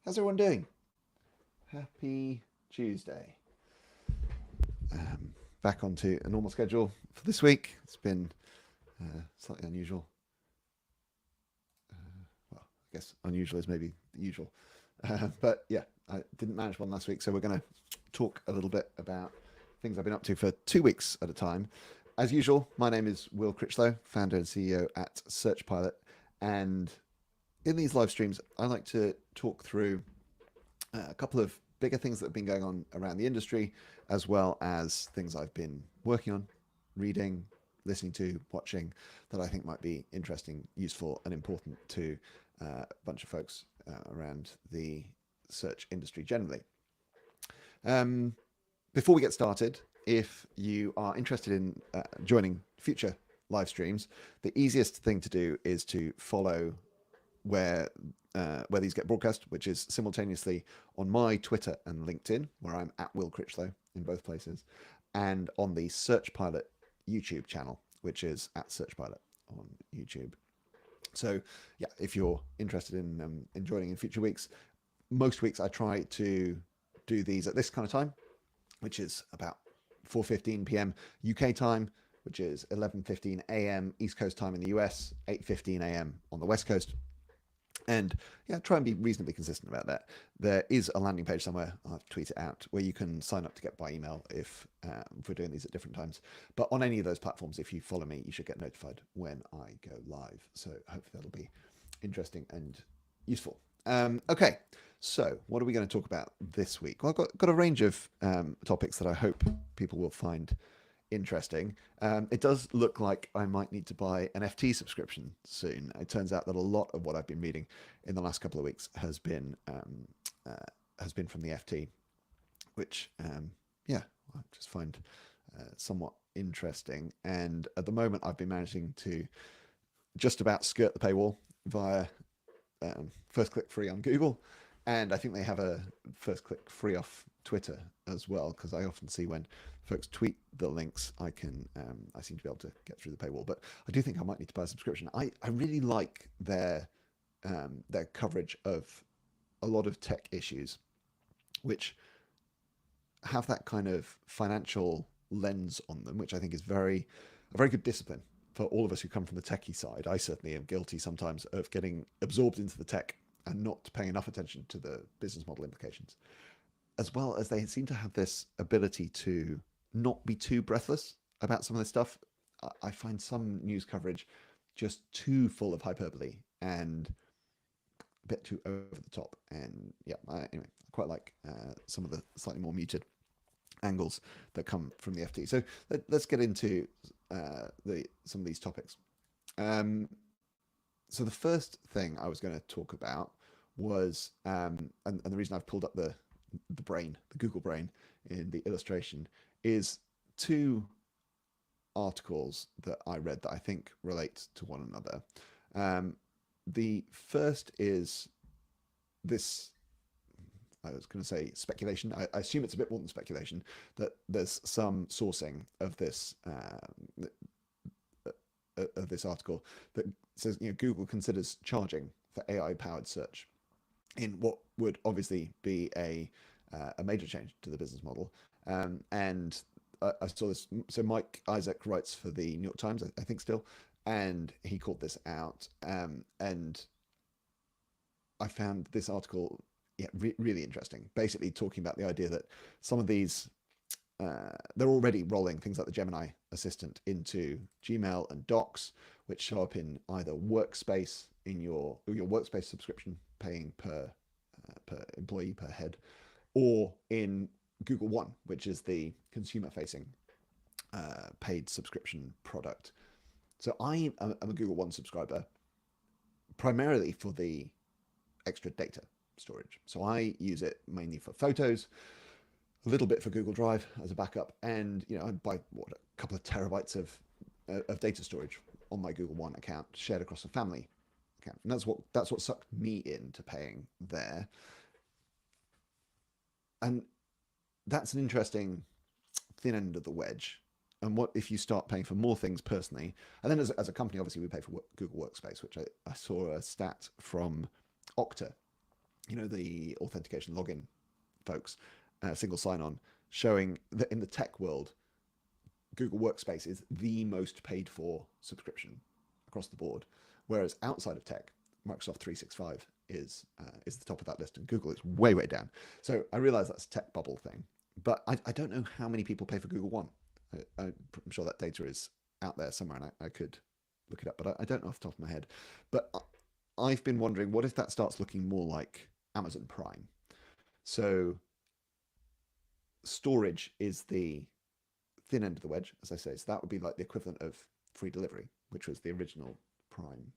How's everyone doing? Happy Tuesday. Back onto a normal schedule for this week. It's been slightly unusual. Well, I guess unusual is maybe the usual. But yeah, I didn't manage one last week, so we're going to talk a little bit about things I've been up to for 2 weeks at a time. As usual, my name is Will Critchlow, founder and CEO at SearchPilot. And in these live streams, I like to talk through a couple of bigger things that have been going on around the industry, as well as things I've been working on, reading, listening to, watching, that I think might be interesting, useful, and important to a bunch of folks around the search industry generally. Um, Before we get started, if you are interested in joining future live streams, the easiest thing to do is to follow where these get broadcast, which is simultaneously on my Twitter and LinkedIn, where I'm at Will Critchlow in both places, and on the SearchPilot YouTube channel, which is at SearchPilot on YouTube. So yeah, if you're interested in joining in future weeks, most weeks I try to do these at this kind of time, which is about 4:15 p.m. UK time, which is 11:15 a.m. East Coast time in the US, 8:15 a.m. on the West Coast. And yeah, try and be reasonably consistent about that. There is a landing page somewhere, I'll have to tweet it out, where you can sign up to get by email if we're doing these at different times. But on any of those platforms, if you follow me, you should get notified when I go live. So hopefully that'll be interesting and useful. Okay, so what are we going to talk about this week? Well, I've got a range of topics that I hope people will find interesting. It does look like I might need to buy an FT subscription soon. It turns out that a lot of what I've been reading in the last couple of weeks has been from the FT, which yeah, I just find somewhat interesting. And at the moment, I've been managing to just about skirt the paywall via first click free on Google, and I think they have a first click free off Twitter as well, because I often see when folks tweet the links, I seem to be able to get through the paywall. But I do think I might need to buy a subscription. I really like their coverage of a lot of tech issues, which have that kind of financial lens on them, which I think is a very good discipline for all of us who come from the techie side. I certainly am guilty sometimes of getting absorbed into the tech and not paying enough attention to the business model implications, as well as they seem to have this ability to not be too breathless about some of this stuff. I find some news coverage just too full of hyperbole and a bit too over the top. And yeah, anyway, I quite like some of the slightly more muted angles that come from the FT. So let's get into some of these topics. So the first thing I was going to talk about was, and the reason I've pulled up the brain, the Google brain in the illustration, is two articles that I read that I think relate to one another. The first is this, I was going to say speculation. I assume it's a bit more than speculation, that there's some sourcing of this article that says, Google considers charging for AI-powered search in what would obviously be a major change to the business model. And I saw this. So Mike Isaac writes for the New York Times, I think still, and he called this out. And I found this article really interesting, basically talking about the idea that some of these, they're already rolling things like the Gemini assistant into Gmail and Docs, which show up in either Workspace, in your Workspace subscription, paying per employee per head, or in Google One, which is the consumer-facing paid subscription product. So I am a Google One subscriber primarily for the extra data storage. So I use it mainly for photos, a little bit for Google Drive as a backup, and I buy a couple of terabytes of data storage on my Google One account, shared across a family account, and that's what sucked me into paying there. And that's an interesting thin end of the wedge. And what if you start paying for more things personally? And then as a company, obviously, we pay for Google Workspace, which I saw a stat from Okta the authentication login folks, single sign-on, showing that in the tech world, Google Workspace is the most paid for subscription across the board, whereas outside of tech, Microsoft 365 is the top of that list, and Google is way down. So I realize that's a tech bubble thing, but I don't know how many people pay for Google One. I'm sure that data is out there somewhere, and I could look it up, but I don't know off the top of my head. But I've been wondering, what if that starts looking more like Amazon Prime? So storage is the thin end of the wedge, as I say. So that would be like the equivalent of free delivery, which was the original Prime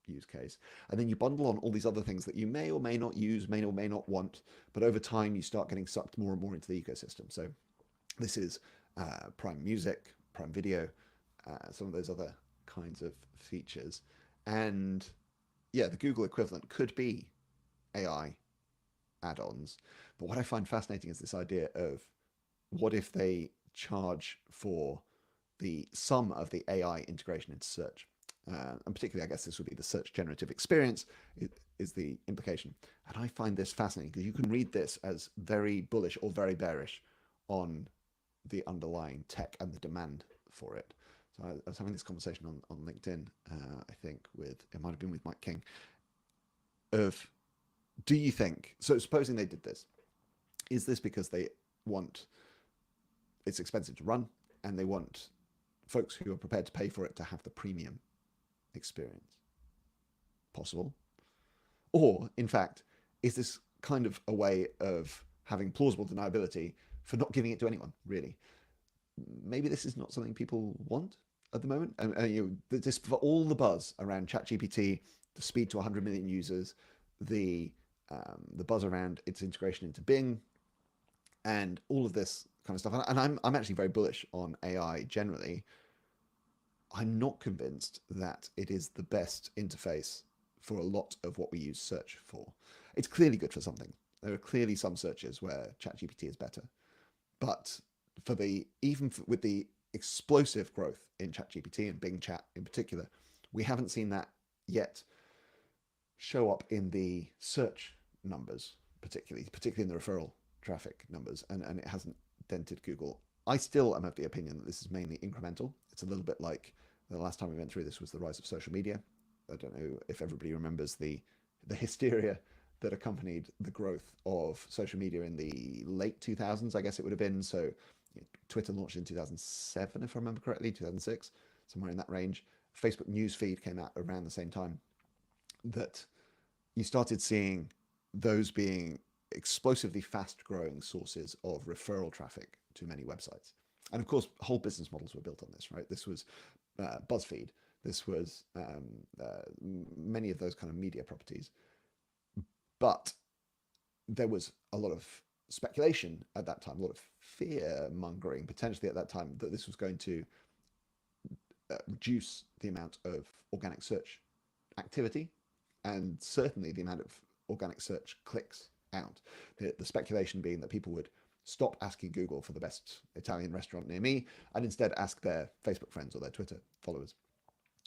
use case. And then you bundle on all these other things that you may or may not use, may or may not want, but over time you start getting sucked more and more into the ecosystem. So this is Prime Music, Prime Video, some of those other kinds of features. And yeah, the Google equivalent could be AI add-ons. But what I find fascinating is this idea of what if they charge for the sum of the AI integration into search? And particularly, I guess this would be the search generative experience is the implication. And I find this fascinating because you can read this as very bullish or very bearish on the underlying tech and the demand for it. So I was having this conversation on LinkedIn, I think it might have been with Mike King, of do you think, so supposing they did this, is this because they want, it's expensive to run and they want folks who are prepared to pay for it to have the premium experience? Possible. Or in fact, is this kind of a way of having plausible deniability for not giving it to anyone, really? Maybe this is not something people want at the moment. And this, for all the buzz around ChatGPT, the speed to 100 million users, the buzz around its integration into Bing, and all of this kind of stuff. And I'm actually very bullish on AI generally. I'm not convinced that it is the best interface for a lot of what we use search for. It's clearly good for something. There are clearly some searches where ChatGPT is better, but with the explosive growth in ChatGPT and Bing Chat in particular, we haven't seen that yet show up in the search numbers, particularly in the referral traffic numbers, and it hasn't dented Google. I still am of the opinion that this is mainly incremental. It's a little bit like the last time we went through this was the rise of social media. I don't know if everybody remembers the hysteria that accompanied the growth of social media in the late 2000s, I guess it would have been. So Twitter launched in 2007, if I remember correctly, 2006, somewhere in that range. Facebook newsfeed came out around the same time. That you started seeing those being explosively fast growing sources of referral traffic to many websites. And of course, whole business models were built on this, right? This was BuzzFeed. This was many of those kind of media properties. But there was a lot of speculation at that time, a lot of fear mongering potentially at that time that this was going to reduce the amount of organic search activity and certainly the amount of organic search clicks out. The speculation being that people would stop asking Google for the best Italian restaurant near me and instead ask their Facebook friends or their Twitter followers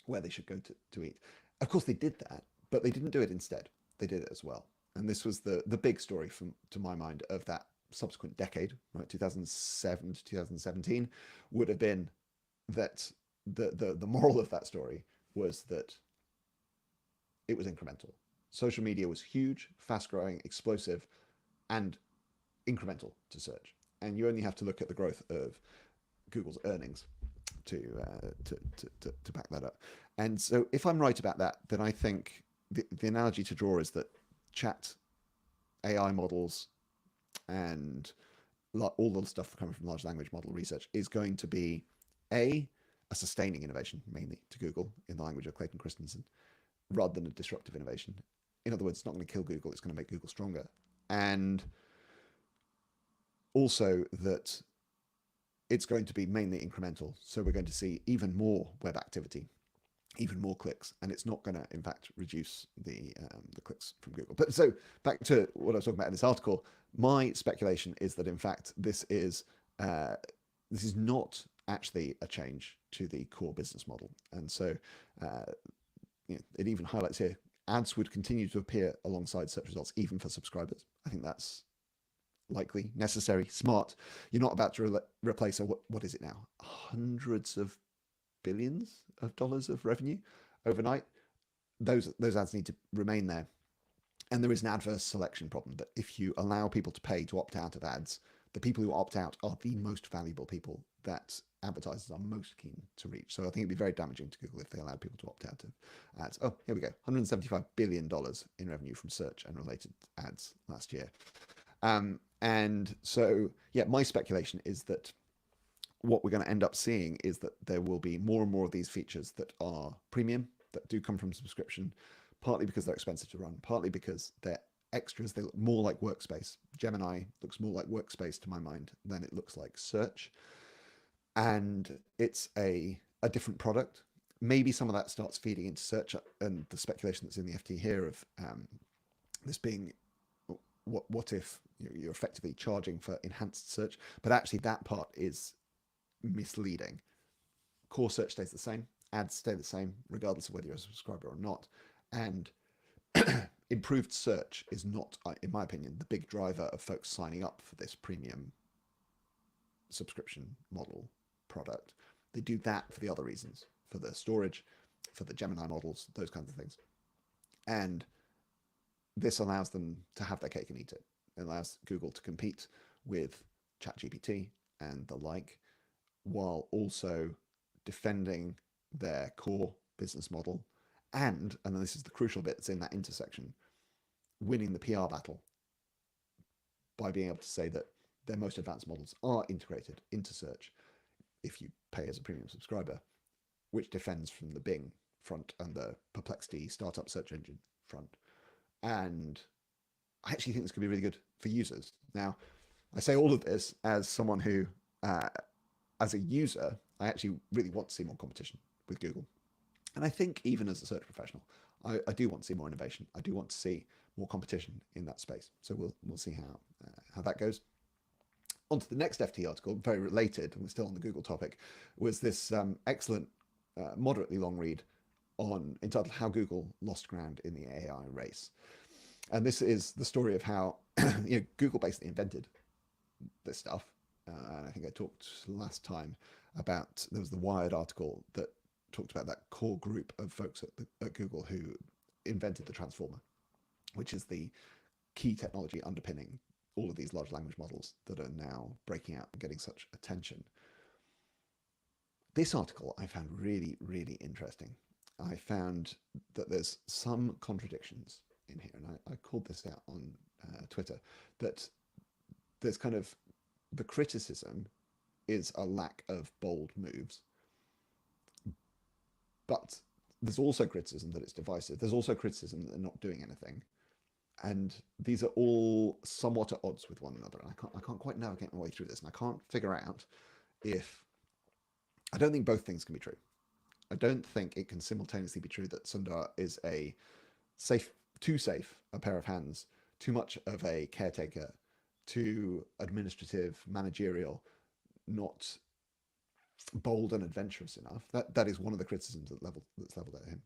where they should go to eat. Of course, they did that, but they didn't do it instead. They did it as well. And this was the big story to my mind of that subsequent decade, right? 2007 to 2017 would have been that the moral of that story was that it was incremental. Social media was huge, fast growing, explosive, and incremental to search. And you only have to look at the growth of Google's earnings to back that up. And so if I'm right about that, then I think the analogy to draw is that chat AI models and all the stuff coming from large language model research is going to be a sustaining innovation, mainly to Google in the language of Clayton Christensen, rather than a disruptive innovation. In other words, it's not going to kill Google, it's going to make Google stronger. And also that it's going to be mainly incremental. So we're going to see even more web activity, even more clicks, and it's not going to, in fact, reduce the clicks from Google. But so back to what I was talking about in this article, my speculation is that, in fact, this is not actually a change to the core business model. And so it even highlights here ads would continue to appear alongside search results, even for subscribers. I think that's likely, necessary, smart. You're not about to replace what is it now? Hundreds of billions of dollars of revenue overnight. Those ads need to remain there. And there is an adverse selection problem that if you allow people to pay to opt out of ads, the people who opt out are the most valuable people that advertisers are most keen to reach. So I think it'd be very damaging to Google if they allowed people to opt out of ads. Oh, here we go. $175 billion in revenue from search and related ads last year. And so, yeah, my speculation is that what we're going to end up seeing is that there will be more and more of these features that are premium, that do come from subscription, partly because they're expensive to run, partly because they're extras. They look more like Workspace. Gemini looks more like Workspace to my mind than it looks like Search. And it's a different product. Maybe some of that starts feeding into Search, and the speculation that's in the FT here of this being, what if you're effectively charging for enhanced search? But actually that part is misleading. Core search stays the same, ads stay the same, regardless of whether you're a subscriber or not. And improved search is not, in my opinion, the big driver of folks signing up for this premium subscription model product. They do that for the other reasons, for the storage, for the Gemini models, those kinds of things. And this allows them to have their cake and eat it. It allows Google to compete with ChatGPT and the like, while also defending their core business model. And this is the crucial bit that's in that intersection, winning the PR battle by being able to say that their most advanced models are integrated into search if you pay as a premium subscriber, which defends from the Bing front and the Perplexity startup search engine front. And I actually think this could be really good for users. Now, I say all of this as someone who, as a user, I actually really want to see more competition with Google. And I think even as a search professional, I do want to see more innovation. I do want to see more competition in that space. So we'll see how that goes. On to the next FT article, very related, and we're still on the Google topic, was this excellent, moderately long read entitled "How Google Lost Ground in the AI Race." And this is the story of how Google basically invented this stuff. And I think I talked last time about, there was the Wired article that talked about that core group of folks at Google who invented the transformer, which is the key technology underpinning all of these large language models that are now breaking out and getting such attention. This article I found really, really interesting. I found that there's some contradictions in here, and I called this out on Twitter, that there's kind of, the criticism is a lack of bold moves, but there's also criticism that it's divisive. There's also criticism that they're not doing anything. And these are all somewhat at odds with one another. And I can't quite navigate my way through this. And I can't figure out if, I don't think both things can be true. I don't think it can simultaneously be true that Sundar is too safe a pair of hands, too much of a caretaker, too administrative, managerial, not bold and adventurous enough. That is one of the criticisms that's leveled at him.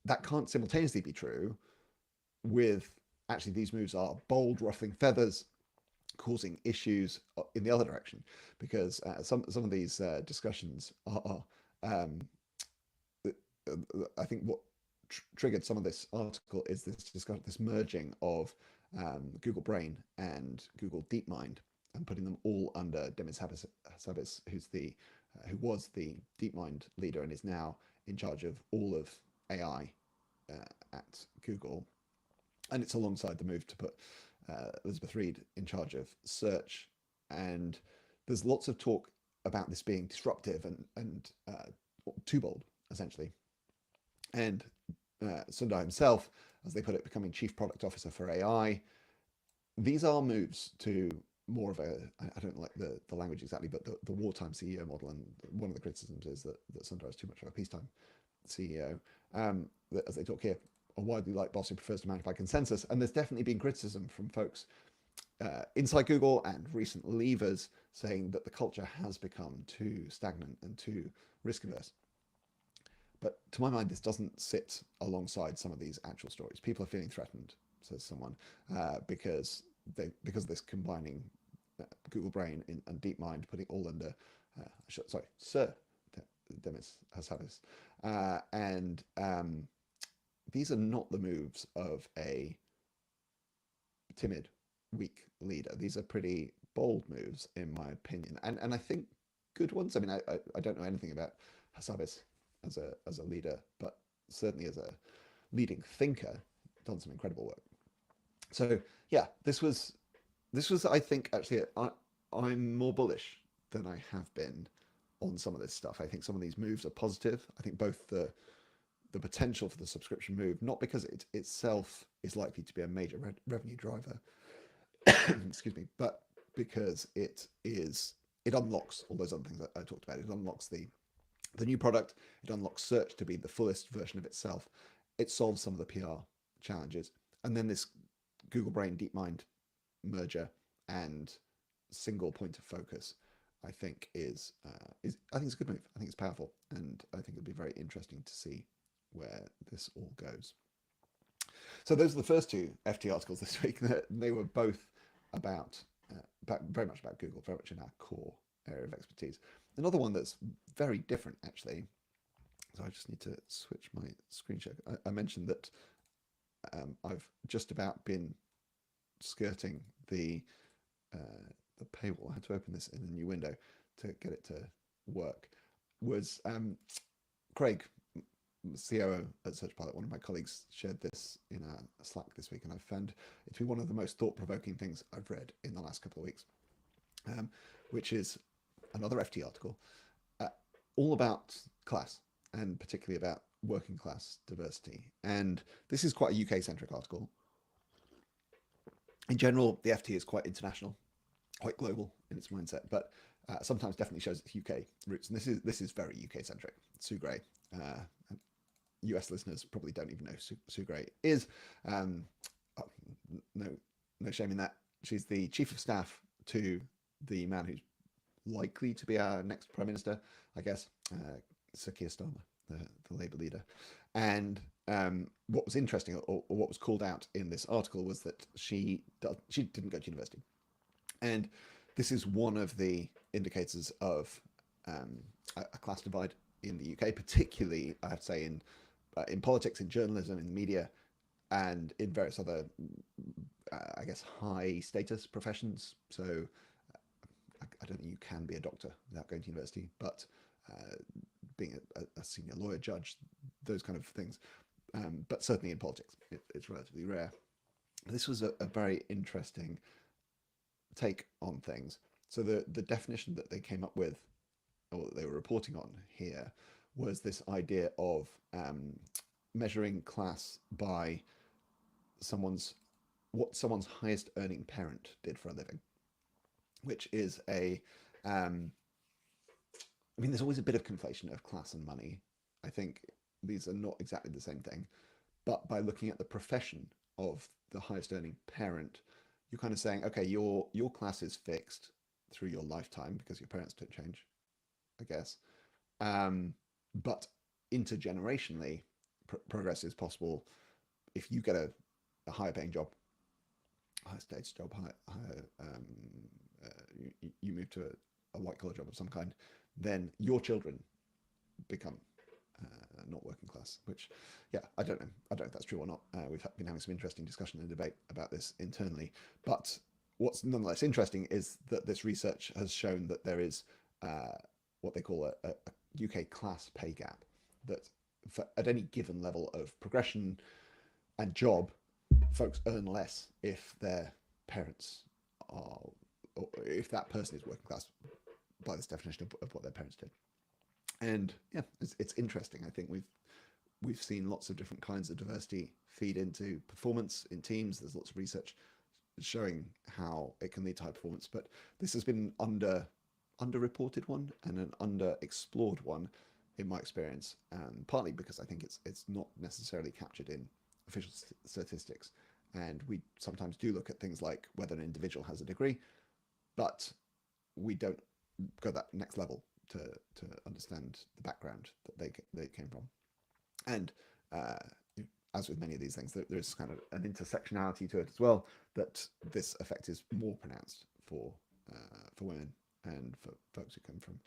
That can't simultaneously be true with, actually, these moves are bold, ruffling feathers, causing issues in the other direction, because some of these discussions are I think what triggered some of this article is this merging of Google Brain and Google Deepmind, and putting them all under Demis Habbis, who was the Deepmind leader and is now in charge of all of AI at Google. And it's alongside the move to put Elizabeth Reed in charge of search. And there's lots of talk about this being disruptive and too bold, essentially. And Sundar himself, as they put it, becoming chief product officer for AI. These are moves to more of a, I don't like the language exactly, but the wartime CEO model. And one of the criticisms is that Sundar is too much of a peacetime CEO. As they talk here, a widely liked boss who prefers to manage by consensus. And there's definitely been criticism from folks inside Google and recent leavers saying that the culture has become too stagnant and too risk averse. But to my mind, this doesn't sit alongside some of these actual stories. People are feeling threatened, says someone, because of this combining Google Brain and DeepMind, putting it all under, Sir Demis Hassabis. And these are not the moves of a timid, weak leader. These are pretty bold moves, in my opinion, and I think good ones. I mean, I don't know anything about Hassabis as a leader, but certainly as a leading thinker, done some incredible work. So yeah, this was I think actually I'm more bullish than I have been on some of this stuff. I think some of these moves are positive. I think both the potential for the subscription move, not because it itself is likely to be a major revenue driver, excuse me, but because it unlocks all those other things that I talked about. It unlocks the new product. It unlocks search to be the fullest version of itself. It solves some of the PR challenges, and then this Google Brain DeepMind merger and single point of focus, I think is I think it's a good move. I think it's powerful, and I think it'll be very interesting to see where this all goes. So those are the first two FT articles this week. They were both about very much about Google, very much in our core area of expertise. Another one that's very different, actually. So I just need to switch my screen share. I mentioned that I've just about been skirting the paywall. I had to open this in a new window to get it to work. Was Craig, COO at SearchPilot, one of my colleagues, shared this in a Slack this week, and I found it to be one of the most thought-provoking things I've read in the last couple of weeks, which is another FT article, all about class, and particularly about working class diversity. And this is quite a UK-centric article. In general, the FT is quite international, quite global in its mindset, but sometimes definitely shows its UK roots. And this is very UK-centric. Sue Gray, US listeners probably don't even know Sue Gray is. No shame in that. She's the chief of staff to the man who's likely to be our next prime minister, I guess, Sir Keir Starmer, the Labour leader. And what was interesting, or what was called out in this article, was that she didn't go to university, and this is one of the indicators of a class divide in the UK, particularly I have to say in politics, in journalism, in media, and in various other, I guess, high status professions. So I don't think you can be a doctor without going to university, but being a senior lawyer, judge, those kind of things. But certainly in politics, it's relatively rare. This was a very interesting take on things. So the definition that they came up with, or that they were reporting on here, was this idea of measuring class by what someone's highest earning parent did for a living, which is I mean, there's always a bit of conflation of class and money. I think these are not exactly the same thing, but by looking at the profession of the highest earning parent, you're kind of saying, okay, your class is fixed through your lifetime because your parents don't change, I guess. But intergenerationally, progress is possible if you get a higher paying job, higher status job, you move to a white collar job of some kind, then your children become not working class, which, yeah, I don't know if that's true or not. We've been having some interesting discussion and debate about this internally, but what's nonetheless interesting is that this research has shown that there is what they call a UK class pay gap, that at any given level of progression and job, folks earn less if their parents are, or if that person is working class by this definition of what their parents did. And yeah, it's interesting. I think we've seen lots of different kinds of diversity feed into performance in teams. There's lots of research showing how it can lead to high performance, but this has been underreported one and an underexplored one in my experience, partly because I think it's not necessarily captured in official statistics, and we sometimes do look at things like whether an individual has a degree, but we don't go that next level to understand the background that they came from. And uh, as with many of these things, there is kind of an intersectionality to it as well, that this effect is more pronounced for women and for folks who come from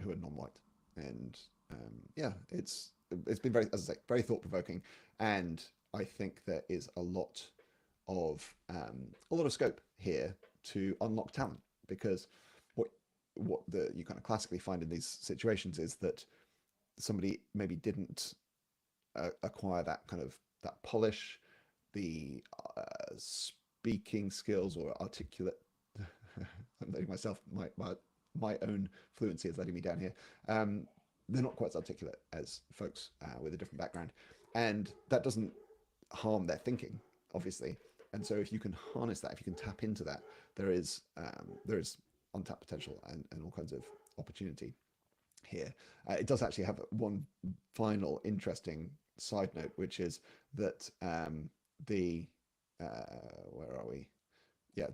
who are non-white. And yeah, it's been very, as I say, very thought provoking, and I think there is a lot of scope here to unlock talent, because what you kind of classically find in these situations is that somebody maybe didn't acquire that kind of that polish, the speaking skills or articulate. I'm letting myself my own fluency is letting me down here. They're not quite as articulate as folks with a different background, and that doesn't harm their thinking, obviously. And so, if you can harness that, if you can tap into that, there is untapped potential and all kinds of opportunity here. It does actually have one final interesting side note, which is that the where are we? Yeah,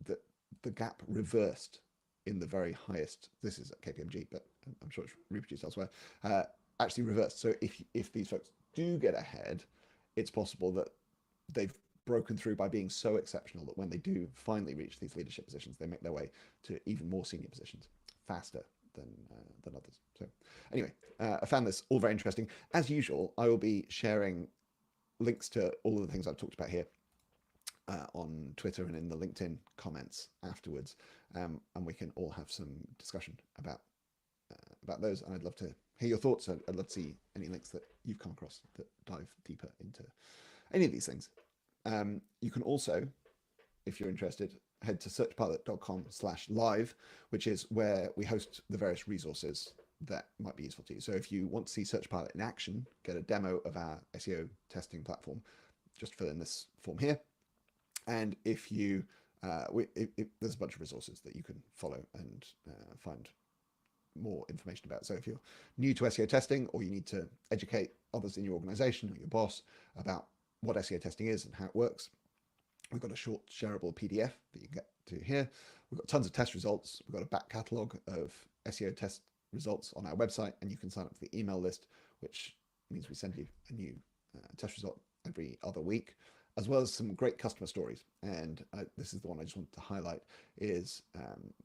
the the gap reversed in the very highest. This is at KPMG, but I'm sure it's reproduced elsewhere. Actually reversed. So if these folks do get ahead, it's possible that they've broken through by being so exceptional that when they do finally reach these leadership positions, they make their way to even more senior positions faster than others. So anyway, I found this all very interesting. As usual, I will be sharing links to all of the things I've talked about here on Twitter and in the LinkedIn comments afterwards, and we can all have some discussion about those. And I'd love to hear your thoughts. I'd love to see any links that you've come across that dive deeper into any of these things. You can also, if you're interested, head to searchpilot.com/live, which is where we host the various resources that might be useful to you. So if you want to see SearchPilot in action, get a demo of our SEO testing platform, just fill in this form here. And if you, there's a bunch of resources that you can follow and find more information about. So if you're new to SEO testing, or you need to educate others in your organization or your boss about what SEO testing is and how it works, we've got a short shareable PDF that you can get to here. We've got tons of test results. We've got a back catalog of SEO test results on our website, and you can sign up to the email list, which means we send you a new test result every other week, as well as some great customer stories. And this is the one I just wanted to highlight, is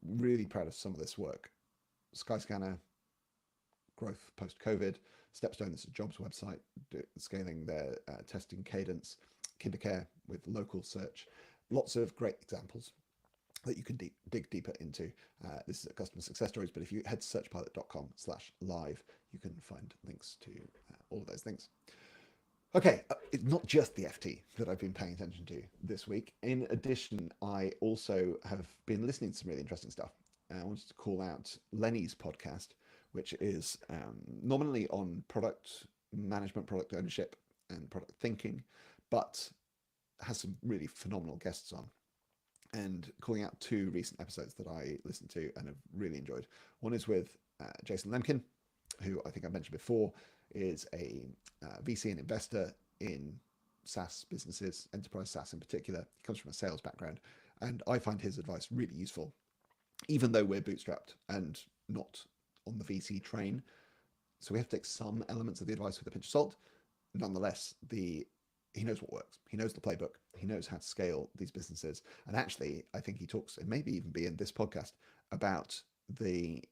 really proud of some of this work. Skyscanner, growth post-COVID, Stepstone, this is a jobs website, scaling their testing cadence, KinderCare with local search, lots of great examples that you can dig deeper into. This is a customer success stories, but if you head to searchpilot.com/live, you can find links to all of those things. Okay, it's not just the FT that I've been paying attention to this week. In addition, I also have been listening to some really interesting stuff. I wanted to call out Lenny's podcast, which is nominally on product management, product ownership, and product thinking, but has some really phenomenal guests on. And calling out two recent episodes that I listened to and have really enjoyed. One is with Jason Lemkin, who I think I mentioned before is a VC and investor in SaaS businesses, enterprise SaaS in particular. He comes from a sales background, and I find his advice really useful, even though we're bootstrapped and not on the VC train. So we have to take some elements of the advice with a pinch of salt. Nonetheless, he knows what works. He knows the playbook. He knows how to scale these businesses. And actually, I think he talks, and maybe even be in this podcast, about the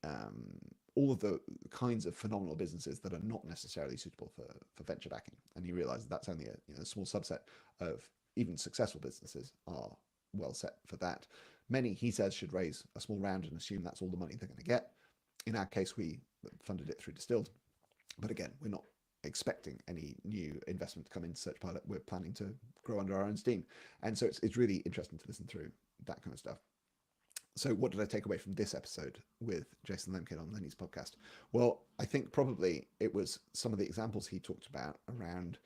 all of the kinds of phenomenal businesses that are not necessarily suitable for venture backing. And he realizes that's only a small subset of even successful businesses are well set for that. Many, he says, should raise a small round and assume that's all the money they're going to get. In our case, we funded it through Distilled. But again, we're not expecting any new investment to come into SearchPilot. We're planning to grow under our own steam. And so it's really interesting to listen through that kind of stuff. So what did I take away from this episode with Jason Lemkin on Lenny's podcast? Well, I think probably it was some of the examples he talked about around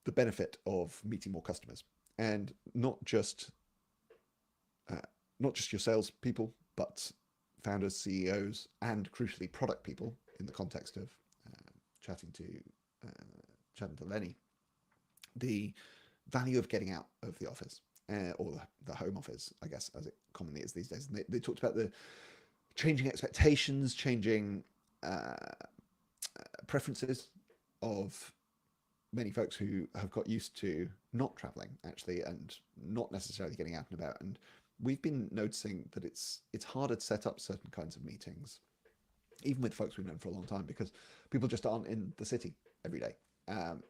the benefit of meeting more customers, and not just your salespeople, but founders, CEOs, and crucially product people in the context of chatting to Lenny. The value of getting out of the office, or the home office, I guess, as it commonly is these days. And they talked about the changing expectations, changing preferences of many folks who have got used to not traveling actually and not necessarily getting out and about. And we've been noticing that it's harder to set up certain kinds of meetings, even with folks we've known for a long time, because people just aren't in the city every day.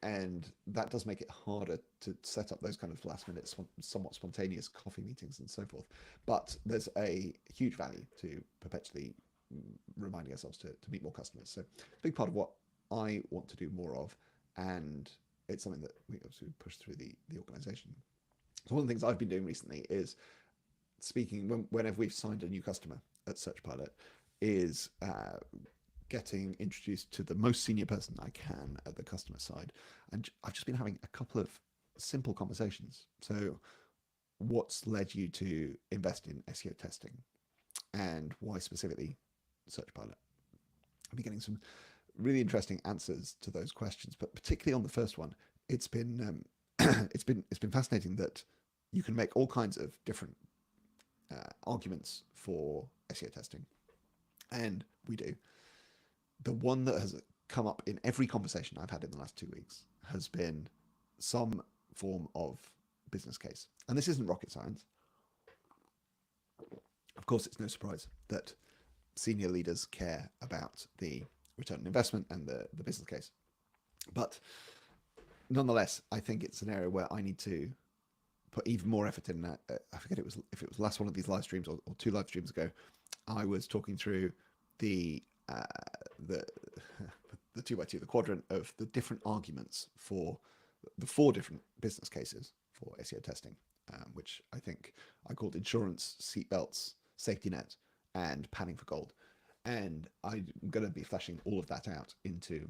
And that does make it harder to set up those kind of last minute, somewhat spontaneous coffee meetings and so forth. But there's a huge value to perpetually reminding ourselves to meet more customers. So a big part of what I want to do more of, and it's something that we obviously push through the organization. So one of the things I've been doing recently is speaking whenever we've signed a new customer at SearchPilot, is getting introduced to the most senior person I can at the customer side. And I've just been having a couple of simple conversations. So what's led you to invest in SEO testing, and why specifically SearchPilot? I've been getting some really interesting answers to those questions, but particularly on the first one, it's been it's been fascinating that you can make all kinds of different arguments for SEO testing, and we do. The one that has come up in every conversation I've had in the last 2 weeks has been some form of business case. And this isn't rocket science. Of course, it's no surprise that senior leaders care about the return on investment and the business case. But nonetheless, I think it's an area where I need to put even more effort in. I forget if it was last one of these live streams or 2 live streams ago, I was talking through the 2x2, the quadrant of the different arguments for the 4 different business cases for SEO testing, which I think I called insurance, seatbelts, safety net, and panning for gold. And I'm going to be fleshing all of that out into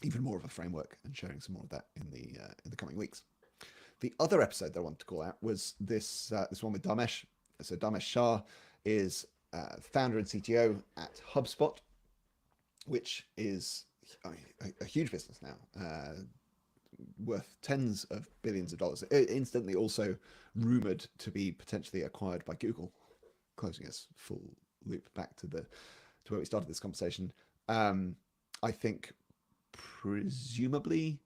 even more of a framework and sharing some more of that in the coming weeks. The other episode that I wanted to call out was this one with Dharmesh. So Dharmesh Shah is founder and CTO at HubSpot, which is a huge business now, worth tens of billions of dollars. Instantly also rumored to be potentially acquired by Google, closing us full loop back to where we started this conversation. I think presumably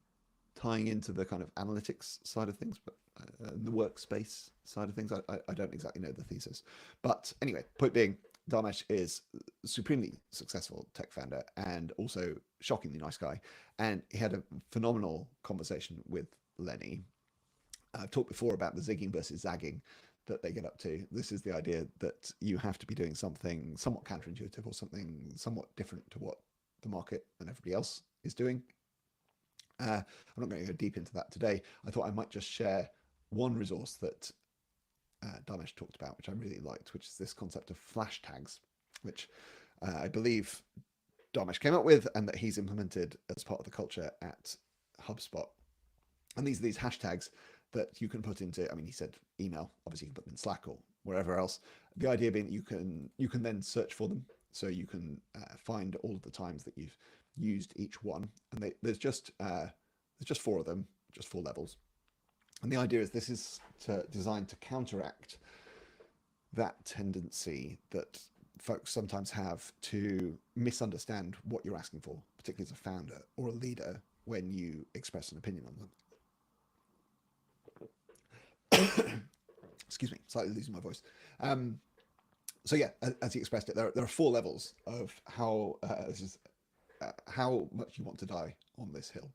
tying into the kind of analytics side of things, but the workspace side of things, I don't exactly know the thesis. But anyway, point being, Dharmesh is a supremely successful tech founder and also shockingly nice guy. And he had a phenomenal conversation with Lenny. I've talked before about the zigging versus zagging that they get up to. This is the idea that you have to be doing something somewhat counterintuitive or something somewhat different to what the market and everybody else is doing. I'm not going to go deep into that today. I thought I might just share one resource that Dharmesh talked about, which I really liked, which is this concept of flash tags, which I believe Dharmesh came up with and that he's implemented as part of the culture at HubSpot. And these are these hashtags that you can put into, I mean, he said email, obviously you can put them in Slack or wherever else. The idea being you can then search for them. So you can find all of the times that you've used each one. And there's just 4 of them, just 4 levels. And the idea is this is designed to counteract that tendency that folks sometimes have to misunderstand what you're asking for, particularly as a founder or a leader, when you express an opinion on them. Excuse me, slightly losing my voice. So yeah, as he expressed it, there are 4 levels of how much you want to die on this hill.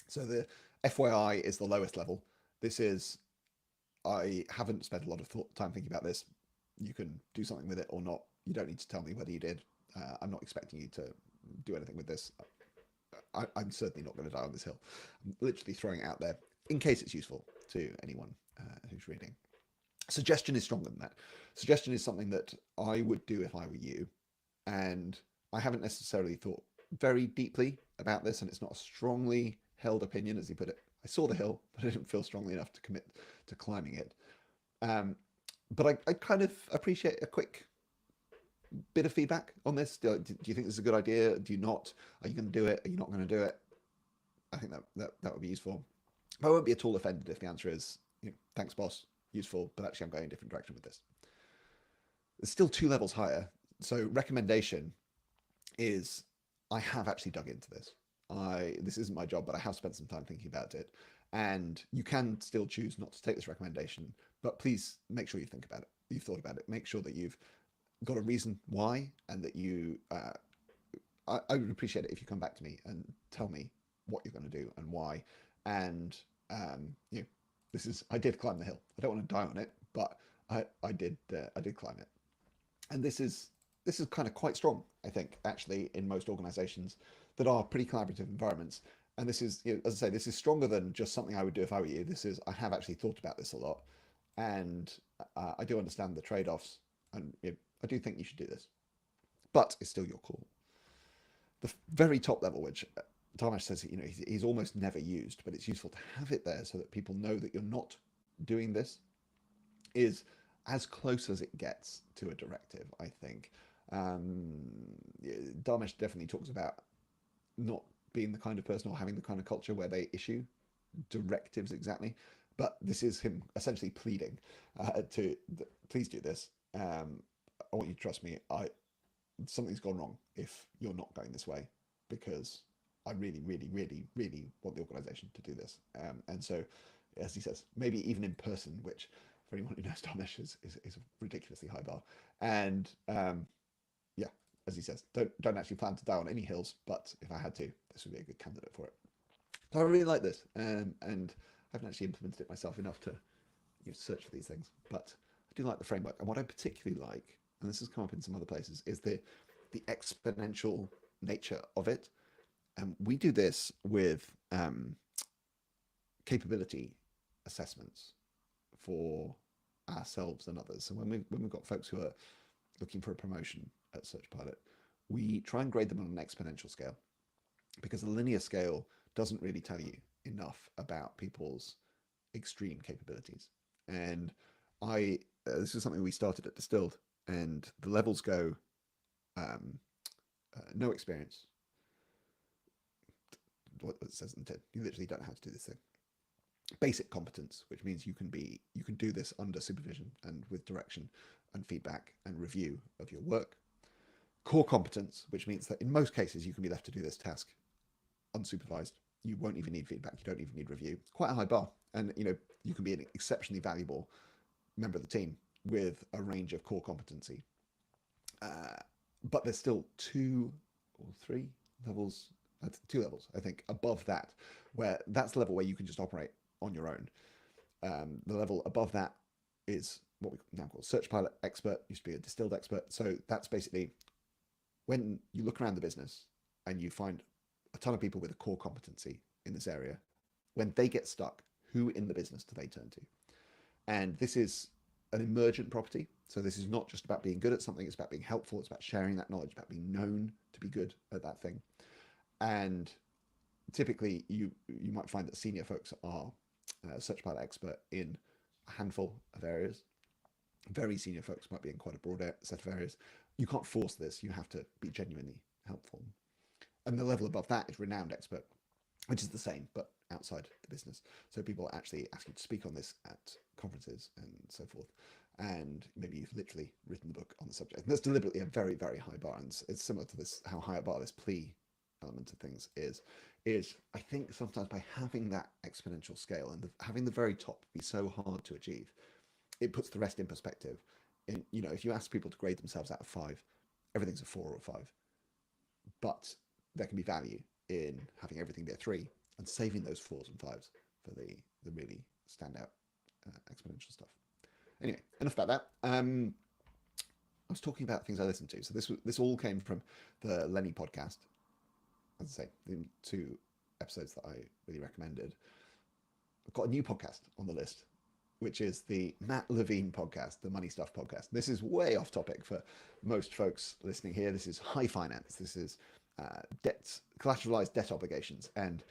So the FYI is the lowest level. This is, I haven't spent a lot of time thinking about this. You can do something with it or not. You don't need to tell me whether you did. I'm not expecting you to do anything with this. I'm certainly not going to die on this hill. I'm literally throwing it out there in case it's useful to anyone who's reading. Suggestion is stronger than that. Suggestion is something that I would do if I were you. And I haven't necessarily thought very deeply about this, and it's not a strongly held opinion, as he put it. I saw the hill, but I didn't feel strongly enough to commit to climbing it. But I kind of appreciate a quick bit of feedback on this. Do you think this is a good idea? Do you not? Are you going to do it? Are you not going to do it? I think that would be useful. I won't be at all offended if the answer is, thanks, boss, useful, but actually I'm going a different direction with this. It's still 2 levels higher. So recommendation is, I have actually dug into this. this isn't my job, but I have spent some time thinking about it. And you can still choose not to take this recommendation, but please make sure you think about it. You've thought about it. Make sure that you've got a reason why, and that I would appreciate it if you come back to me and tell me what you're going to do and why. And you know, I did climb the hill. I don't want to die on it, but I did climb it. And this is kind of quite strong, I think, actually, in most organizations that are pretty collaborative environments. And this is, as I say, this is stronger than just something I would do if I were you. I have actually thought about this a lot, and I do understand the trade-offs, and I do think you should do this, but it's still your call. The very top level, which Dharmesh says, he's almost never used, but it's useful to have it there so that people know that you're not doing this, is as close as it gets to a directive, I think. Dharmesh definitely talks about not being the kind of person or having the kind of culture where they issue directives exactly, but this is him essentially pleading to please do this. I want you to trust me. Something's gone wrong if you're not going this way, because I really, really, really, really want the organization to do this. And so, as he says, maybe even in person, which for anyone who knows Dharmesh is a ridiculously high bar. And yeah, as he says, don't actually plan to die on any hills, but if I had to, this would be a good candidate for it. So I really like this, and I haven't actually implemented it myself enough to search for these things, but I do like the framework. And what I particularly like, and this has come up in some other places, is the exponential nature of it. And we do this with capability assessments for ourselves and others. So when we've got folks who are looking for a promotion at SearchPilot, we try and grade them on an exponential scale, because a linear scale doesn't really tell you enough about people's extreme capabilities. And this is something we started at Distilled, and the levels go no experience. What it says in the tin, you literally don't know how to do this thing. Basic competence, which means you can do this under supervision and with direction and feedback and review of your work. Core competence, which means that in most cases you can be left to do this task unsupervised. You won't even need feedback. You don't even need review. It's quite a high bar, and you can be an exceptionally valuable member of the team with a range of core competency. But there's still 2 or 3 levels, 2 levels, I think, above that, where that's the level where you can just operate on your own. The level above that is what we now call SearchPilot expert, used to be a Distilled expert. So that's basically when you look around the business and you find a ton of people with a core competency in this area, when they get stuck, who in the business do they turn to? And this is an emergent property. So this is not just about being good at something, it's about being helpful, it's about sharing that knowledge, about being known to be good at that thing. And typically you might find that senior folks are SearchPilot expert in a handful of areas. Very senior folks might be in quite a broad set of areas. You can't force this, you have to be genuinely helpful. And the level above that is renowned expert, which is the same, but outside the business. So people actually ask you to speak on this at conferences and so forth. And maybe you've literally written the book on the subject. And that's deliberately a very, very high bar. And it's similar to this, how high a bar this plea element of things is I think sometimes by having that exponential scale and having the very top be so hard to achieve, it puts the rest in perspective. And, if you ask people to grade themselves out of 5, everything's a 4 or a 5. But there can be value in having everything be a 3 and saving those 4s and 5s for the really standout exponential stuff. Anyway, enough about that. I was talking about things I listened to. So this all came from the Lenny podcast. As I say, the 2 episodes that I really recommended. I've got a new podcast on the list, which is the Matt Levine podcast, the Money Stuff podcast. This is way off topic for most folks listening here. This is high finance. This is collateralized debt obligations, and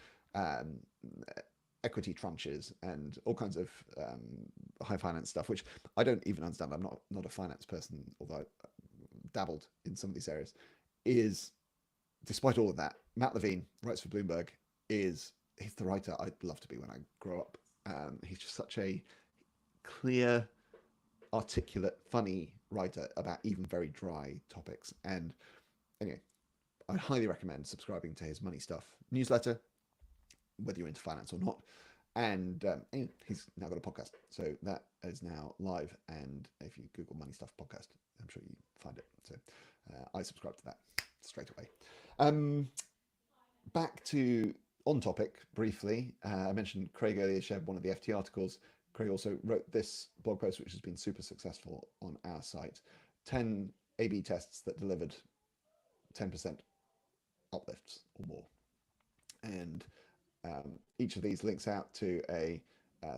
equity tranches, and all kinds of high finance stuff, which I don't even understand. I'm not a finance person, although I dabbled in some of these areas. Despite all of that, Matt Levine writes for Bloomberg. He's the writer I'd love to be when I grow up. He's just such a clear, articulate, funny writer about even very dry topics. And anyway, I highly recommend subscribing to his Money Stuff newsletter, whether you're into finance or not. And he's now got a podcast, so that is now live. And if you Google Money Stuff podcast, I'm sure you find it. So I subscribe to that straight away. Back to on topic briefly. I mentioned Craig earlier shared one of the FT articles. Craig also wrote this blog post, which has been super successful on our site. 10 A/B tests that delivered 10% uplifts or more. And each of these links out to a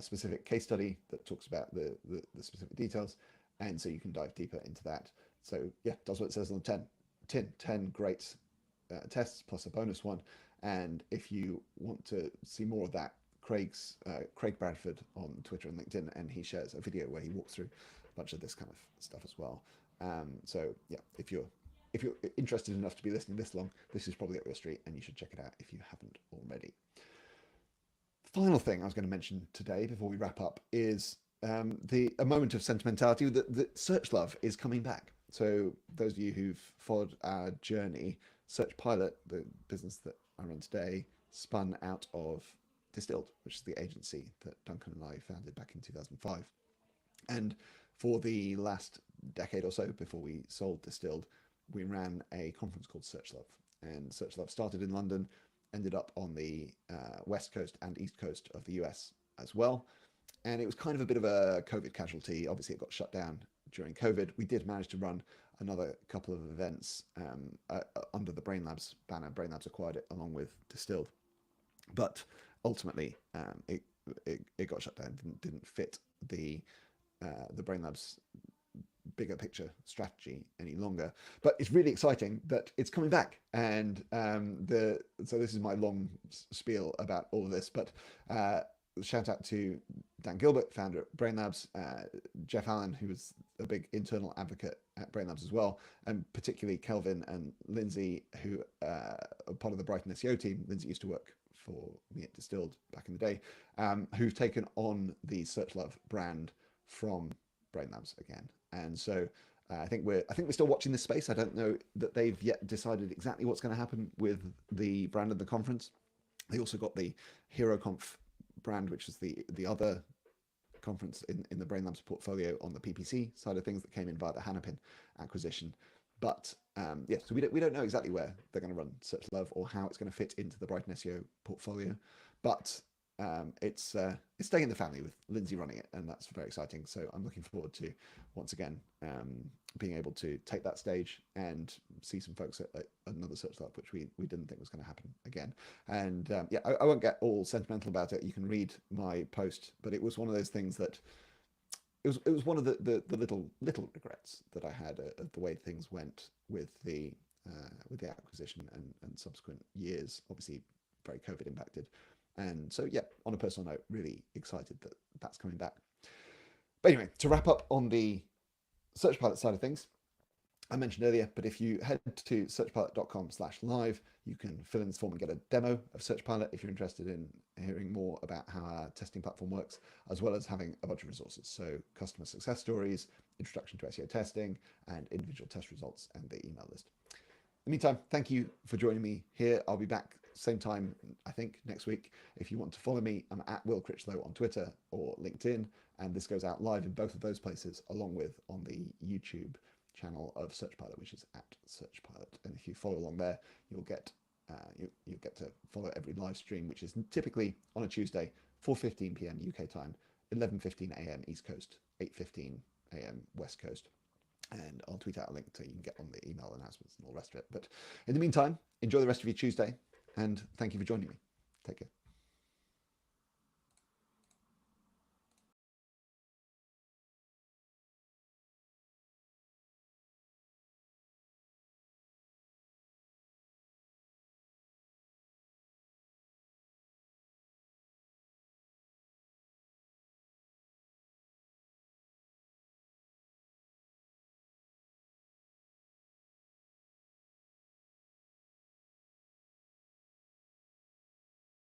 specific case study that talks about the specific details. And so you can dive deeper into that. So yeah, does what it says on the 10 great tests plus a bonus one. And if you want to see more of that, Craig Bradford on Twitter and LinkedIn, and he shares a video where he walks through a bunch of this kind of stuff as well. So yeah, if you're interested enough to be listening this long, this is probably up your street, and you should check it out if you haven't already. Final thing I was going to mention today before we wrap up is a moment of sentimentality that SearchLove is coming back. So those of you who've followed our journey, SearchPilot, the business that I run today, spun out of Distilled, which is the agency that Duncan and I founded back in 2005. And for the last decade or so before we sold Distilled, we ran a conference called SearchLove. And SearchLove started in London, ended up on the West Coast and East Coast of the US as well. And it was kind of a bit of a COVID casualty. Obviously, it got shut down during COVID. We did manage to run another couple of events under the BrainLabs banner. BrainLabs acquired it along with Distilled. But ultimately, it got shut down, didn't fit the BrainLabs bigger picture strategy any longer. But it's really exciting that it's coming back. And so this is my long spiel about all of this, but shout out to Dan Gilbert, founder at BrainLabs, Jeff Allen, who was a big internal advocate at BrainLabs as well, and particularly Kelvin and Lindsay, who are part of the Brighton SEO team. Lindsay used to work for me at Distilled back in the day, who've taken on the SearchLove brand from BrainLabs again. And so I think we're still watching this space. I don't know that they've yet decided exactly what's going to happen with the brand of the conference. They also got the HeroConf brand, which is the other conference in the BrainLabs portfolio on the PPC side of things that came in via the Hannapin acquisition. But yeah, so we don't know exactly where they're going to run SearchLove or how it's going to fit into the Brighton SEO portfolio. But it's staying in the family with Lindsay running it, and that's very exciting. So I'm looking forward to once again being able to take that stage and see some folks at another SearchLove, which we didn't think was going to happen again. And yeah, I won't get all sentimental about it. You can read my post, but it was one of those things that it was one of the little regrets that I had of the way things went with the acquisition and subsequent years. Obviously, very COVID impacted. And so, yeah, on a personal note, really excited that that's coming back. But anyway, to wrap up on the SearchPilot side of things, I mentioned earlier, but if you head to searchpilot.com/live, you can fill in this form and get a demo of SearchPilot if you're interested in hearing more about how our testing platform works, as well as having a bunch of resources. So customer success stories, introduction to SEO testing, and individual test results, and the email list. In the meantime, thank you for joining me here. I'll be back same time, I think, next week. If you want to follow me, I'm at Will Critchlow on Twitter or LinkedIn, and this goes out live in both of those places, along with on the YouTube channel of SearchPilot, which is at SearchPilot. And if you follow along there, you'll get to follow every live stream, which is typically on a Tuesday, 4:15 p.m. UK time, 11:15 a.m. East Coast, 8:15 a.m. West Coast. And I'll tweet out a link so you can get on the email announcements and all the rest of it. But in the meantime, enjoy the rest of your Tuesday, and thank you for joining me. Take care.